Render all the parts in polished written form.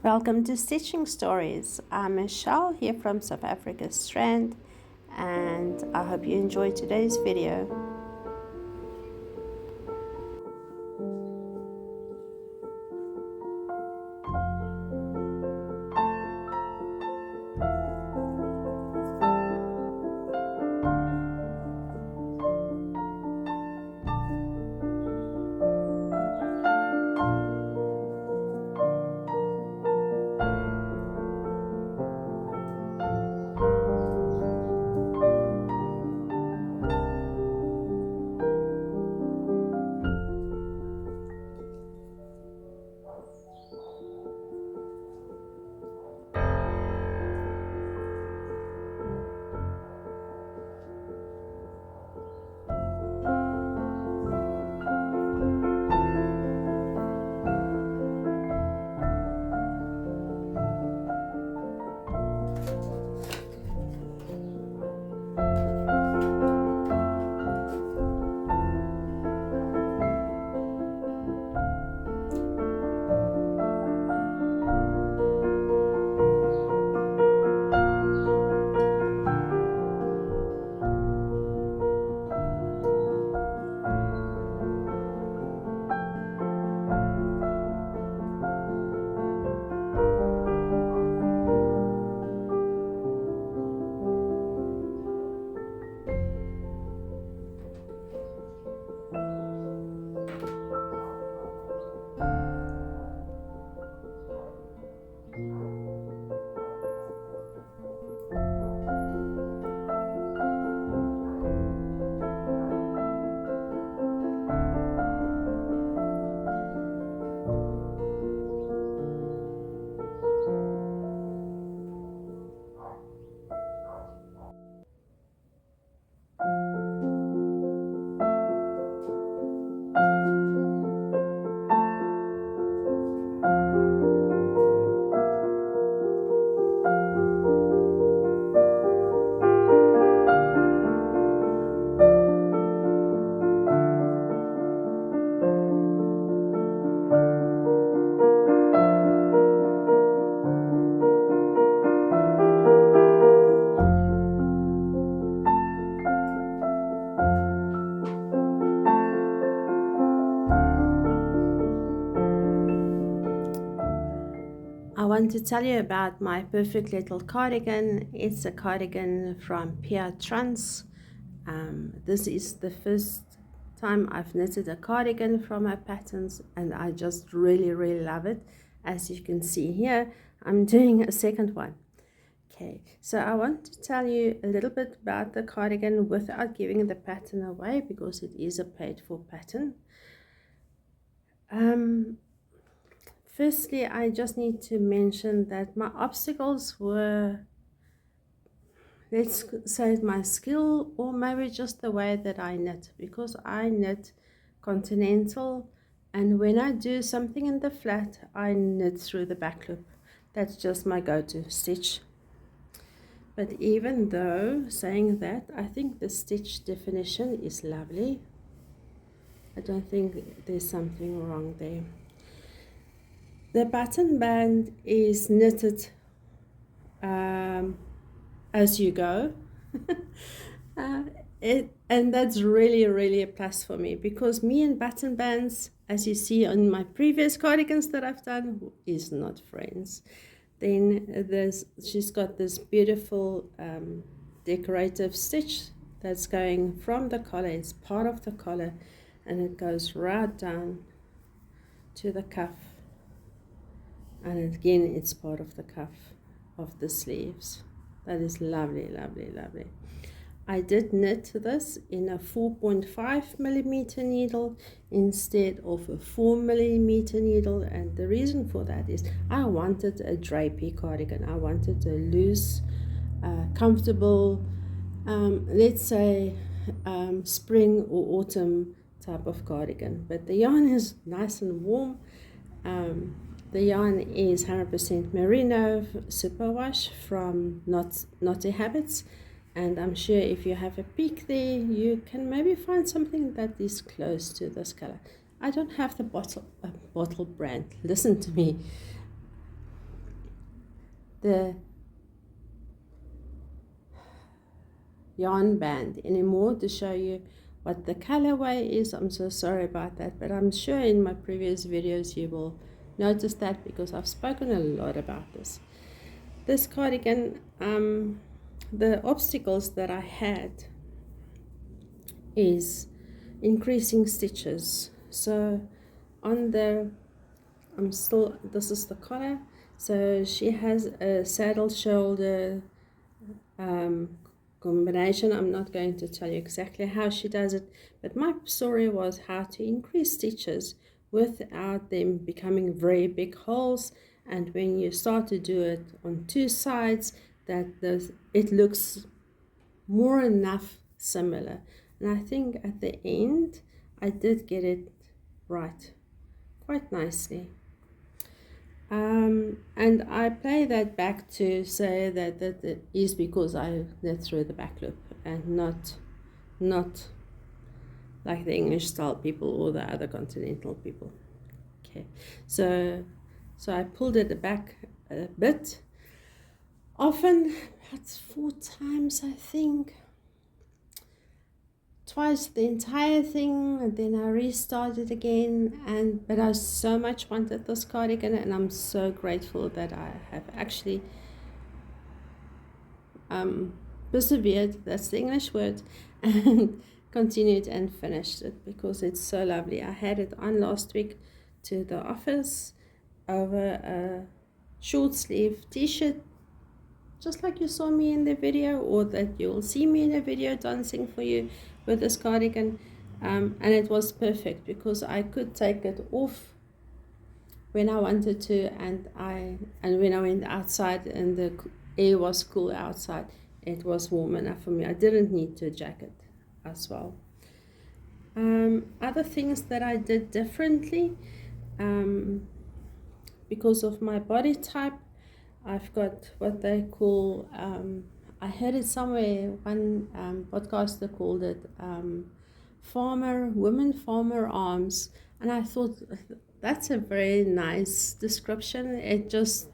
Welcome to Stitching Stories. I'm Michelle here from South Africa's Strand, and I hope you enjoyed today's video. I want to tell you about my perfect little cardigan. It's a cardigan from Pia Trans. This is the first time I've knitted a cardigan from her patterns, and I just really love it. As you can see here, I'm doing a second one. Okay, so I want to tell you a little bit about the cardigan without giving the pattern away, because it is a paid for pattern. Firstly, I just need to mention that my obstacles were, let's say, my skill, or maybe just the way that I knit, because I knit continental, and when I do something in the flat, I knit through the back loop. That's just my go-to stitch. But even though saying that, I think the stitch definition is lovely. I don't think there's something wrong there. The button band is knitted as you go. And that's really a plus for me, because me and button bands, as you see on my previous cardigans that I've done, is not friends. Then she's got this beautiful decorative stitch that's going from the collar. It's part of the collar, and it goes right down to the cuff, and again it's part of the cuff of the sleeves. That is lovely. I did knit this in a 4.5 millimeter needle instead of a 4 millimeter needle, and the reason for that is I wanted a drapey cardigan. I wanted a loose, comfortable, let's say spring or autumn type of cardigan, but the yarn is nice and warm. The yarn is 100% merino superwash from Knotty Habits, and I'm sure if you have a peek there, you can maybe find something that is close to this color. I don't have the bottle brand, listen to me. the yarn band anymore to show you what the colorway is. I'm so sorry about that, but I'm sure in my previous videos you will notice that, because I've spoken a lot about this cardigan. The obstacles that I had is increasing stitches. So on the this is the collar, so she has a saddle shoulder combination. I'm not going to tell you exactly how she does it, but my story was how to increase stitches without them becoming very big holes. And when you start to do it on two sides, it looks more enough similar. And I think at the end I did get it right quite nicely. And I play that back to say that it is because I knit through the back loop, and not like the English style people or the other continental people. Okay, so I pulled it back a bit, often about 4 times, I think. Twice the entire thing, and then I restarted again. But I so much wanted this cardigan, and I'm so grateful that I have actually persevered, that's the English word, and continued and finished it, because it's so lovely. I had it on last week to the office over a short sleeve t-shirt, just like you saw me in the video, or that you'll see me in a video dancing for you with this cardigan. And it was perfect because I could take it off when I wanted to, and when I went outside and the air was cool outside, it was warm enough for me. I didn't need to jacket as well. Other things that I did differently, because of my body type, I've got what they call, I heard it somewhere, one podcaster called it women farmer arms, and I thought that's a very nice description. It just,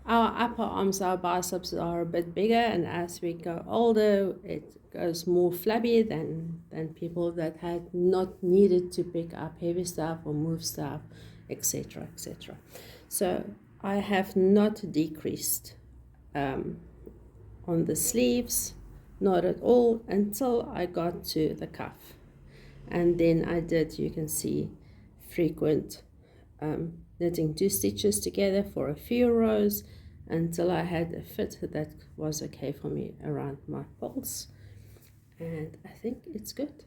our upper arms, our biceps are a bit bigger, and as we go older, it goes more flabby than people that had not needed to pick up heavy stuff or move stuff, etc., etc. So I have not decreased on the sleeves, not at all, until I got to the cuff. And then I did, you can see, frequent knitting 2 stitches together for a few rows until I had a fit that was okay for me around my pulse. And I think it's good.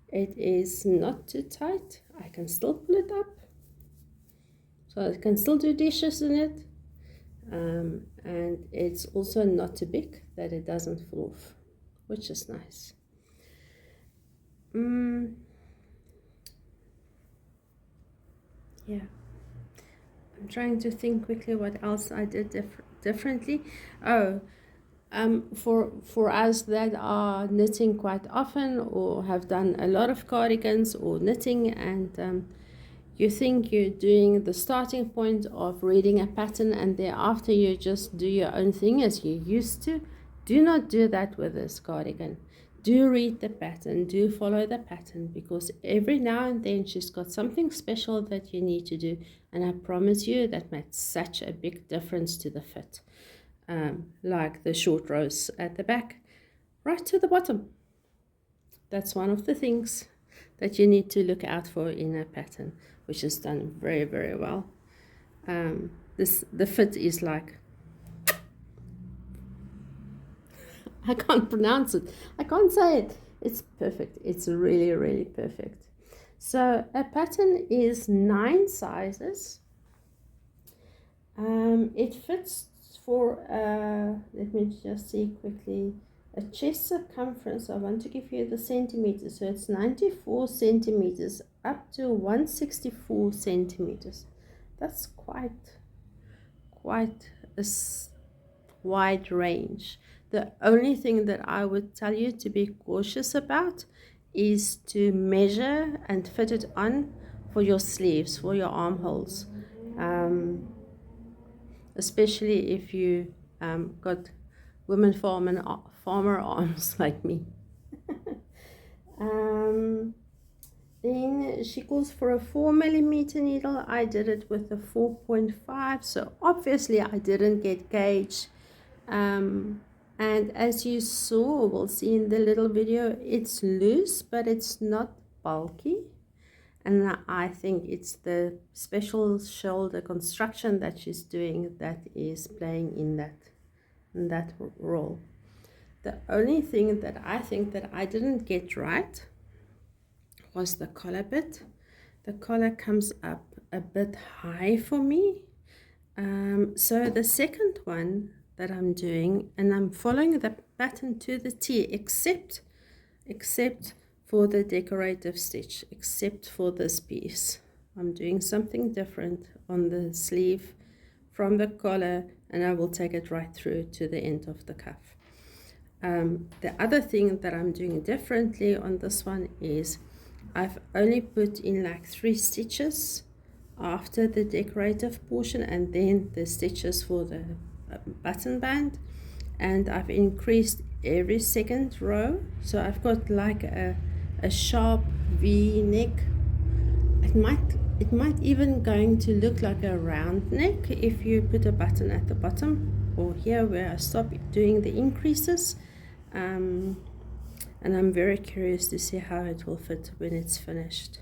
It is not too tight. I can still pull it up, so I can still do dishes in it. And it's also not too big that it doesn't fall off, which is nice. Yeah, I'm trying to think quickly what else I did differently. For us that are knitting quite often, or have done a lot of cardigans or knitting, and you think you're doing the starting point of reading a pattern and thereafter you just do your own thing as you used to, do not do that with this cardigan. Do read the pattern, do follow the pattern, because every now and then she's got something special that you need to do, and I promise you that makes such a big difference to the fit. Like the short rows at the back, right to the bottom. That's one of the things that you need to look out for in a pattern, which is done very, very well. The fit is like, I can't pronounce it. I can't say it. It's perfect. It's really, really perfect. So a pattern is 9 sizes. It fits for, let me just see quickly, a chest circumference. I want to give you the centimeters. So it's 94 centimeters up to 164 centimeters. That's quite a wide range. The only thing that I would tell you to be cautious about is to measure and fit it on for your sleeves, for your armholes. especially if you got women farmer arms like me. um, Then she calls for a 4mm needle. I did it with a 4.5, so obviously I didn't get gauge. And as you saw, we'll see in the little video, it's loose, but it's not bulky. And I think it's the special shoulder construction that she's doing that is playing in that role. The only thing that I think that I didn't get right was the collar bit. The collar comes up a bit high for me. So the second one that I'm doing, and I'm following the pattern to the T, except for the decorative stitch, except for this piece. I'm doing something different on the sleeve from the collar, and I will take it right through to the end of the cuff. The other thing that I'm doing differently on this one is I've only put in like 3 stitches after the decorative portion, and then the stitches for the button band, and I've increased every second row, so I've got like a sharp V neck. It might even going to look like a round neck if you put a button at the bottom, or here where I stop doing the increases. And I'm very curious to see how it will fit when it's finished.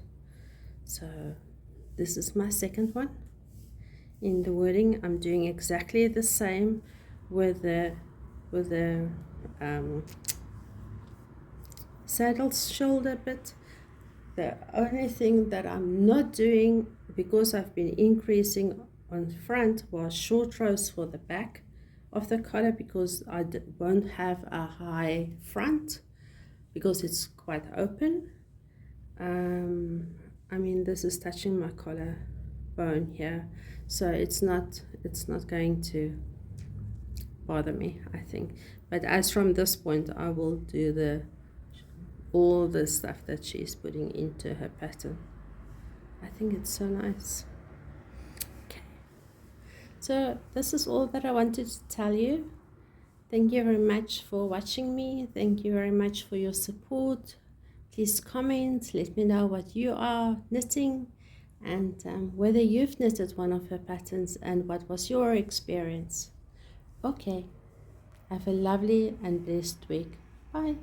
So this is my second one. In the wording, I'm doing exactly the same with the saddle shoulder bit. The only thing that I'm not doing, because I've been increasing on front, was short rows for the back of the collar, because I won't have a high front because it's quite open. I mean, this is touching my collar bone here, so it's not going to bother me, I think. But as from this point, I will do all the stuff that she's putting into her pattern. I think it's so nice. Okay, so this is all that I wanted to tell you. Thank you very much for watching me. Thank you very much for your support. Please comment, let me know what you are knitting, and whether you've knitted one of her patterns and what was your experience. Okay, have a lovely and blessed week. Bye.